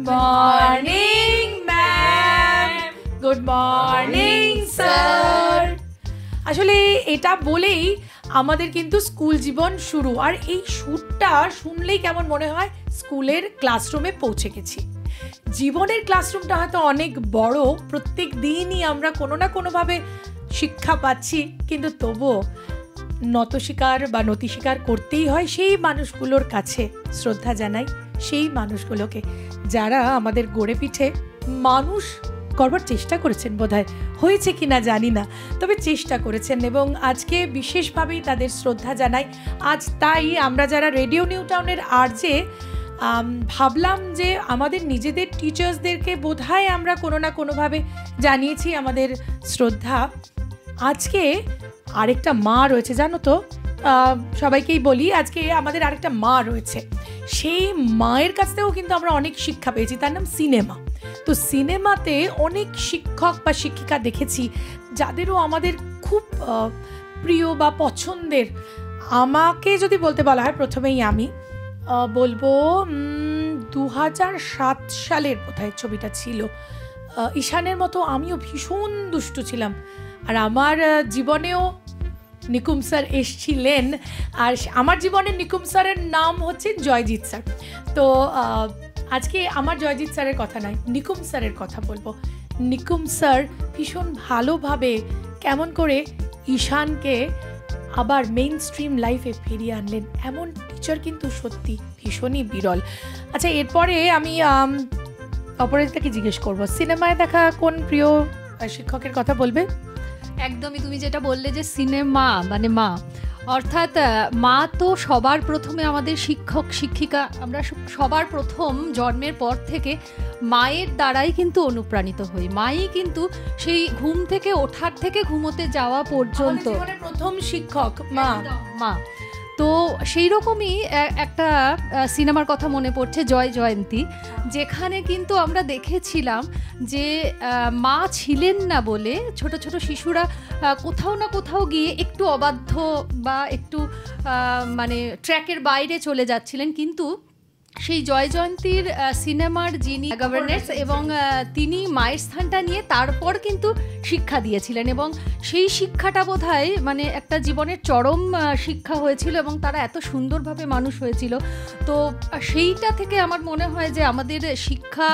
Morning ma'am, good morning sir. আসলে এটা বলেই আমাদের কিন্তু স্কুল জীবন শুরু, আর এই সুরটা শুনলেই কেমন মনে হয় স্কুলের ক্লাসরুমে পৌঁছে গেছি। জীবনের ক্লাসরুমটা হয়তো অনেক বড়, প্রত্যেক দিনই আমরা কোনো না কোনোভাবে শিক্ষা পাচ্ছি, কিন্তু তবুও নত স্বীকার বা নতি স্বীকার করতেই হয় সেই মানুষগুলোর কাছে। শ্রদ্ধা জানাই সেই মানুষগুলোকে যারা আমাদের গড়ে পিঠে মানুষ করবার চেষ্টা করেছেন, বোধহয় হয়েছে কি না জানি না, তবে চেষ্টা করেছেন, এবং আজকে বিশেষভাবেই তাদের শ্রদ্ধা জানাই। আজ তাই আমরা যারা রেডিও নিউ টাউনের আরজে ভাবলাম যে আমাদের নিজেদের টিচার্সদেরকে বোধহয় আমরা কোনো না কোনোভাবে জানিয়েছি আমাদের শ্রদ্ধা। আজকে আরেকটা মা রয়েছে, জানো তো, সবাইকেই বলি আজকে আমাদের আরেকটা মা রয়েছে। সেই মায়ের কাছ থেকেও কিন্তু আমরা অনেক শিক্ষা পেয়েছি, তার নাম সিনেমা। তো সিনেমাতে অনেক শিক্ষক বা শিক্ষিকা দেখেছি যাদেরও আমাদের খুব প্রিয় বা পছন্দের। আমাকে যদি বলতে বলা হয়, প্রথমেই আমি বলবো 2007 সালের বোধহয় ছবিটা ছিল। ঈশানের মতো আমিও ভীষণ দুষ্টু ছিলাম, আর আমার জীবনেও নিকুম স্যার এসেছিলেন, আর আমার জীবনের নিকুম স্যারের নাম হচ্ছে জয়জিৎ স্যার। তো আজকে আমার জয়জিৎ স্যারের কথা নয়, নিকুম স্যারের কথা বলবো। নিকুম স্যার ভীষণ ভালোভাবে কেমন করে ঈশানকে আবার মেইন স্ট্রিম লাইফে ফিরিয়ে আনলেন, এমন টিচার কিন্তু সত্যি ভীষণই বিরল। আচ্ছা, এরপরে আমি অপরাজিতাকে জিজ্ঞেস করবো, সিনেমায় দেখা কোন প্রিয় শিক্ষকের কথা বলবে? একদমই, তুমি যেটা বললে যে সিনেমা মানে মা, অর্থাৎ মা তো সবার প্রথমে আমাদের শিক্ষক শিক্ষিকা। আমরা সবার প্রথম জন্মের পর থেকে মায়ের দ্বারাই কিন্তু অনুপ্রাণিত হই। মাই কিন্তু সেই ঘুম থেকে ওঠার থেকে ঘুমোতে যাওয়া পর্যন্ত প্রথম শিক্ষক মা। মা তো সেই রকমই একটা সিনেমার কথা মনে পড়ছে, জয় জয়ন্তী, যেখানে কিন্তু আমরা দেখেছিলাম যে মা ছিলেন না বলে ছোট ছোট শিশুরা কোথাও না কোথাও গিয়ে একটু অবাধ্য বা একটু মানে ট্র্যাকের বাইরে চলে যাচ্ছিলেন, কিন্তু সেই জয় জয়ন্তীর সিনেমার যিনি গভর্নেন্স এবং তিনি মায়ের স্থানটা নিয়ে তারপর কিন্তু শিক্ষা দিয়েছিলেন, এবং সেই শিক্ষাটা বোধহয় মানে একটা জীবনের চরম শিক্ষা হয়েছিল, এবং তারা এত সুন্দরভাবে মানুষ হয়েছিল। তো সেইটা থেকে আমার মনে হয় যে আমাদের শিক্ষা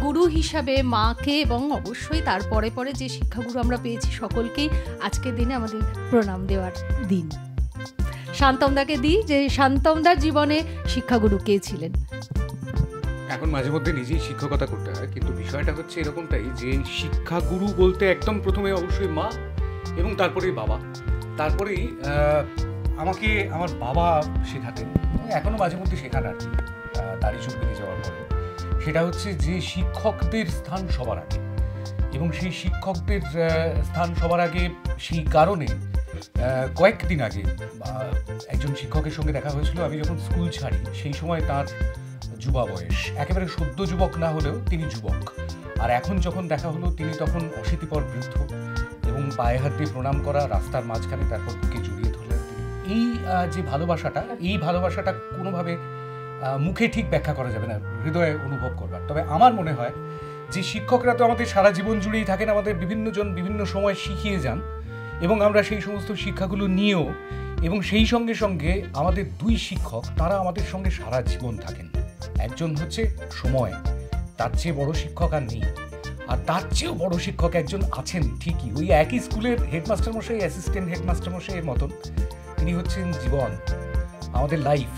গুরু হিসাবে মাকে, এবং অবশ্যই তারপরে পরে যে শিক্ষাগুরু আমরা পেয়েছি সকলকেই আজকের দিনে আমাদের প্রণাম দেওয়ার দিন। শান্তমদাকে দিই, যে শান্তমদার জীবনে শিক্ষাগুরু কে ছিলেন? এখন মাঝে মধ্যে নিজেই শিক্ষকতা করতে হয়, কিন্তু বিষয়টা হচ্ছে এরকমটাই যে শিক্ষাগুরু বলতে একদম প্রথমে অবশ্যই মা, এবং তারপরেই বাবা, তারপরেই আমাকে আমার বাবা শেখাতেন, এখনও মাঝে মধ্যে শেখান আর কি, দাড়ি চুল বেরিয়ে যাওয়ার পরে। সেটা হচ্ছে যে শিক্ষকদের স্থান সবার আগে, এবং সেই শিক্ষকদের স্থান সবার আগে সেই কারণে কয়েকদিন আগে একজন শিক্ষকের সঙ্গে দেখা হয়েছিল। আমি যখন স্কুল ছাড়ি সেই সময় তার যুবা বয়স, একেবারে সদ্য যুবক না হলেও তিনি যুবক, আর এখন যখন দেখা হলো তিনি তখন অশীতিপর বৃদ্ধ, এবং পায়ে হাত দিয়ে প্রণাম করা, রাস্তার মাঝখানে তারপর বুকে জড়িয়ে ধরলেন তিনি। এই যে ভালোবাসাটা, এই ভালোবাসাটা কোনোভাবে মুখে ঠিক ব্যাখ্যা করা যাবে না, হৃদয়ে অনুভব করবার। তবে আমার মনে হয় যে শিক্ষকরা তো আমাদের সারা জীবন জুড়েই থাকেন, আমাদের বিভিন্নজন বিভিন্ন সময় শিখিয়ে যান, এবং আমরা সেই সমস্ত শিক্ষাগুলো নিয়েও, এবং সেই সঙ্গে সঙ্গে আমাদের দুই শিক্ষক তারা আমাদের সঙ্গে সারা জীবন থাকেন। একজন হচ্ছে সময়, তার চেয়ে বড় শিক্ষক আর নেই, আর তার চেয়েও বড় শিক্ষক একজন আছেন ঠিকই, ওই একই স্কুলের হেডমাস্টার মশাই, অ্যাসিস্ট্যান্ট হেডমাস্টার মশাইয়ের মতন। তিনি হচ্ছেন জীবন, আমাদের লাইফ।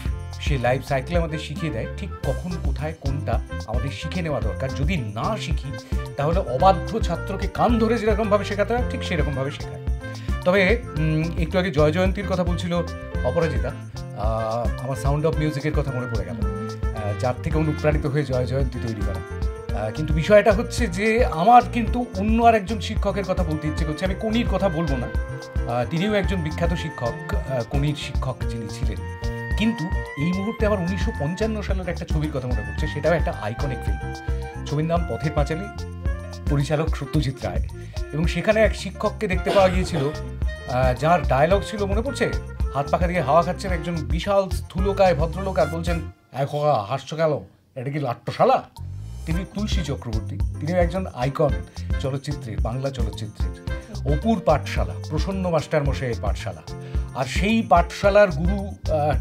সেই লাইফ সাইকেল আমাদের শিখিয়ে দেয় ঠিক কখন কোথায় কোনটা আমাদের শিখে নেওয়া দরকার। যদি না শিখি তাহলে অবাধ্য ছাত্রকে কান ধরে যেরকমভাবে শেখাতে হয় ঠিক সেরকমভাবে শেখায়। তবে একটু আগে জয় জয়ন্তীর কথা বলছিল অপরাজিতা, আমার সাউন্ড অফ মিউজিকের কথা মনে পড়ে গেল, যার থেকে অনুপ্রাণিত হয়ে জয় জয়ন্তী তৈরি করা। কিন্তু বিষয়টা হচ্ছে যে আমার কিন্তু অন্য আর একজন শিক্ষকের কথা বলতে ইচ্ছে করছে। আমি কোনির কথা বলবো না, তিনিও একজন বিখ্যাত শিক্ষক, কোনির শিক্ষক যিনি ছিলেন। কিন্তু এই মুহূর্তে আমার 1955 সালের একটা ছবির কথা মনে পড়ছে, সেটাও একটা আইকনিক ফিল্ম। ছবির নাম পথের পাঁচালী, পরিচালক সত্যজিৎ রায়, এবং সেখানে এক শিক্ষককে দেখতে পাওয়া গিয়েছিল যার ডায়লগ ছিল মনে পড়ছে, হাত পাখা দিয়ে হাওয়া খাচ্ছেন একজন বিশাল স্থূলকায় ভদ্রলোক, আর বলছেন, এক হাসছো গেল, এটা কি লাট্টশালা? তিনি তুলসী চক্রবর্তী, তিনি একজন আইকন চলচ্চিত্রের, বাংলা চলচ্চিত্রের। অপুর পাঠশালা, প্রসন্ন মাস্টার মশাইয়ের পাঠশালা, আর সেই পাঠশালার গুরু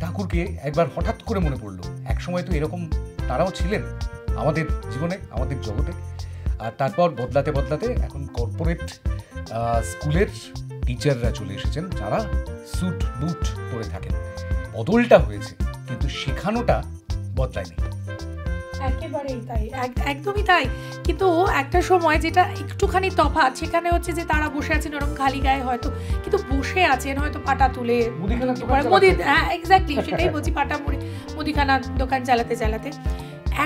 ঠাকুরকে একবার হঠাৎ করে মনে পড়লো। একসময় তো এরকম তারাও ছিলেন আমাদের জীবনে, আমাদের জগতে। আর তারপর বদলাতে বদলাতে এখন কর্পোরেট স্কুলের টিচাররা চলে এসেছেন, যারা স্যুট বুট পরে থাকেন। বদলটা হয়েছে, কিন্তু শেখানোটা বদলায়নি। একেবারেই তাই, একদমই তাই। কিন্তু একটা সময় যেটা একটুখানি তফাৎ, সেখানে হচ্ছে যে তারা বসে আছেন ওরকম খালি গায়ে হয়তো, কিন্তু বসে আছেন হয়তো পাটা তুলে, এক্স্যাক্টলি সেটাই বলছি, পাটা মুদিখানার দোকান চালাতে চালাতে।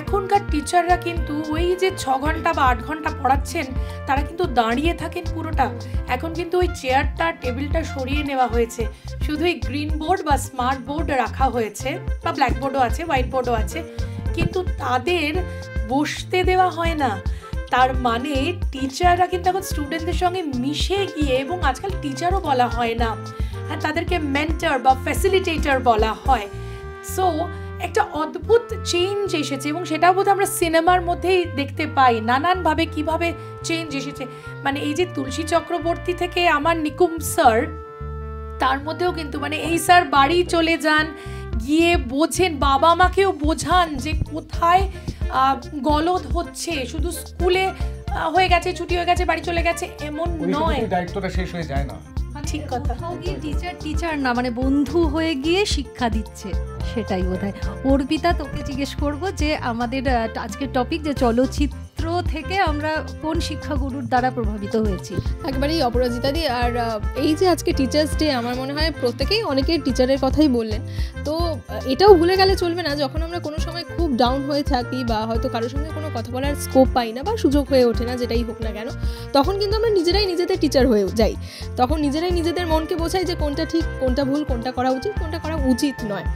এখনকার টিচাররা কিন্তু ওই যে 6 ঘন্টা বা 8 ঘন্টা পড়াচ্ছেন, তারা কিন্তু দাঁড়িয়ে থাকেন পুরোটা। এখন কিন্তু ওই চেয়ারটা, টেবিলটা সরিয়ে নেওয়া হয়েছে, শুধু এই গ্রিন বোর্ড বা স্মার্ট বোর্ড রাখা হয়েছে, বা ব্ল্যাক বোর্ডও আছে, হোয়াইট বোর্ডও আছে, কিন্তু তাদের বসতে দেওয়া হয় না। তার মানে টিচাররা কিন্তু এখন স্টুডেন্টদের সঙ্গে মিশে গিয়ে, এবং আজকাল টিচারও বলা হয় না, হ্যাঁ, তাদেরকে মেন্টর বা ফ্যাসিলিটেটর বলা হয়। সো একটা অদ্ভুত চেঞ্জ এসেছে, এবং সেটা বোধহয় আমরা সিনেমার মধ্যেই দেখতে পাই নানানভাবে কিভাবে চেঞ্জ এসেছে। মানে এই যে তুলসী চক্রবর্তী থেকে আমার নিকুম স্যার, তার মধ্যেও কিন্তু মানে এই স্যার বাড়ি চলে যান, গিয়ে বোঝেন, বাবা মাকেও বোঝান যে কোথায় গলদ হচ্ছে। শুধু স্কুলে হয়ে গেছে, ছুটি হয়ে গেছে, বাড়ি চলে গেছে, এমন নয়। দায়িত্বটা শেষ হয়ে যায় না। ঠিক কথা। টিচার না, মানে বন্ধু হয়ে গিয়ে শিক্ষা দিচ্ছে, সেটাই বোধহয়। অর্পিতা, তোকে জিজ্ঞেস করবো যে আমাদের আজকের টপিক যে চলচ্চিত্র থেকে আমরা কোন শিক্ষাগুরুর দ্বারা প্রভাবিত হয়েছি। একবারেই অপরাজিতা দি। আর এই যে আজকে টিচার্স ডে, আমার মনে হয় প্রত্যেকেই অনেকের টিচারের কথাই বললেন। তো এটাও ভুলে গেলে চলবে না, যখন আমরা কোনো সময় খুব ডাউন হয়ে থাকি, বা হয়তো কারোর সঙ্গে কোনো কথা বলার স্কোপ পাই না, বা সুযোগ হয়ে ওঠে না, যেটাই হোক না কেন, তখন কিন্তু আমরা নিজেরাই নিজেদের টিচার হয়ে যাই। তখন নিজেরাই নিজেদের মনকে বোঝাই যে কোনটা ঠিক, কোনটা ভুল, কোনটা করা উচিত, কোনটা করা উচিত নয়।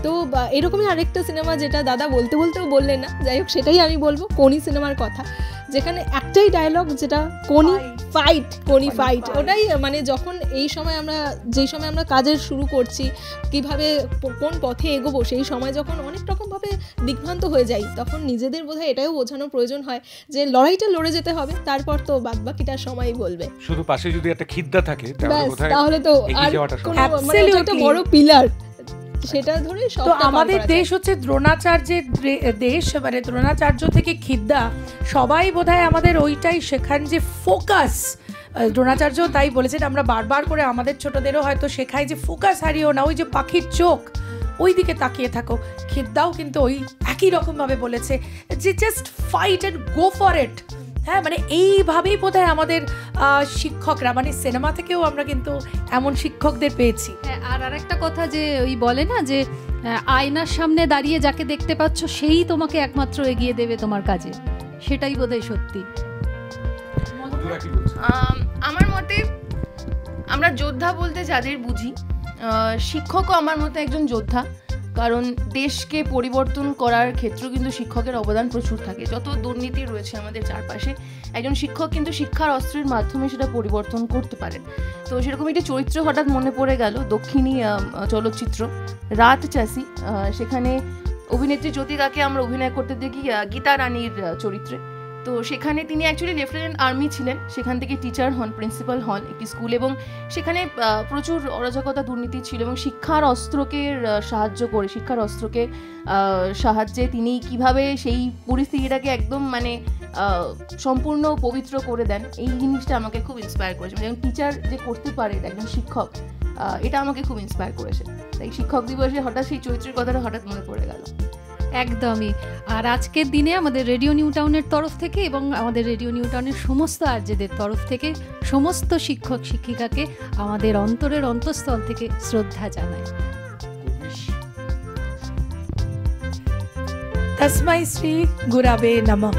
তো এরকমই আরেকটা সিনেমা, যেটা দাদা বলতেও বললেন না, যাই হোক সেটাই আমি বলবো, কোনি সিনেমার কথা, যেখানে একটাই ডায়লগ, যেটা কোনি ফাইট। ওটাই মানে যখন যেই সময় আমরা কাজের শুরু করছি, কিভাবে কোন পথে এগোবো, সেই সময় যখন অনেক রকমভাবে দিগ্ভ্রান্ত হয়ে যাই, তখন নিজেদের বোধহয় এটাও বোঝানোর প্রয়োজন হয় যে লড়াইটা লড়ে যেতে হবে, তারপর তো বাদবাকিটা সময়ই বলবে। শুধু পাশে যদি একটা খিদ্দা থাকে, তাহলে তো আর কোনো একটা বড় পিলার, সেটা ধরে সব। তো আমাদের দেশ হচ্ছে দ্রোণাচার্যের দেশ, মানে দ্রোণাচার্য থেকে খিদ্দা, সবাই বোধহয় আমাদের ওইটাই শেখান যে ফোকাস। দ্রোণাচার্য তাই বলেছেন, আমরা বারবার করে আমাদের ছোটদেরও হয়তো শেখাই যে ফোকাস হারিও না, ওই যে পাখির চোখ, ওই দিকে তাকিয়ে থাকো। খিদ্দাও কিন্তু ওই একই রকমভাবে বলেছে যে just fight and go for it. হ্যাঁ, মানে এইভাবেই বোধহয় আমাদের শিক্ষকরা, মানে সিনেমা থেকেও আমরা কিন্তু এমন শিক্ষকদের পেয়েছি। হ্যাঁ, আর আরেকটা কথা যে ওই বলে না যে আয়নার সামনে দাঁড়িয়ে যাকে দেখতে পাচ্ছ, সেই তোমাকে একমাত্র এগিয়ে দেবে তোমার কাজে, সেটাই বোধহয় সত্যি। আমার মতে আমরা যোদ্ধা বলতে যাদের বুঝি, শিক্ষকও আমার মতে একজন যোদ্ধা। কারণ দেশকে পরিবর্তন করার ক্ষেত্রেও কিন্তু শিক্ষকের অবদান প্রচুর থাকে। যত দুর্নীতি রয়েছে আমাদের চারপাশে, একজন শিক্ষক কিন্তু শিক্ষার অস্ত্রের মাধ্যমে সেটা পরিবর্তন করতে পারেন। তো সেরকম একটি চরিত্র হঠাৎ মনে পড়ে গেল, দক্ষিণী চলচ্চিত্র রাত চাষি, সেখানে অভিনেত্রী জ্যোতিকাকে আমরা অভিনয় করতে দেখি গীতা রানীর চরিত্রে। তো সেখানে তিনি অ্যাকচুয়ালি লেফটেন্যান্ট আর্মি ছিলেন, সেখান থেকে টিচার হন, প্রিন্সিপাল হন একটি স্কুল, এবং সেখানে প্রচুর অরাজকতা, দুর্নীতি ছিল, এবং শিক্ষার অস্ত্রকে সাহায্যে তিনি কিভাবে সেই পরিস্থিতিটাকে একদম মানে সম্পূর্ণ পবিত্র করে দেন, এই জিনিসটা আমাকে খুব ইন্সপায়ার করেছে। যেমন টিচার যে করতে পারে একজন শিক্ষক, এটা আমাকে খুব ইন্সপায়ার করেছে। তাই শিক্ষক দিবসে হঠাৎ সেই চরিত্রের কথাটা হঠাৎ মনে পড়ে গেল। একদমই। আর আজকের দিনে আমাদের রেডিও নিউ টাউনের তরফ থেকে এবং আমাদের রেডিও নিউ টাউনের সমস্ত আরজেদের তরফ থেকে সমস্ত শিক্ষক শিক্ষিকাকে আমাদের অন্তরের অন্তঃস্থল থেকে শ্রদ্ধা জানাই। তস্মাই শ্রী গুরাবে নমঃ।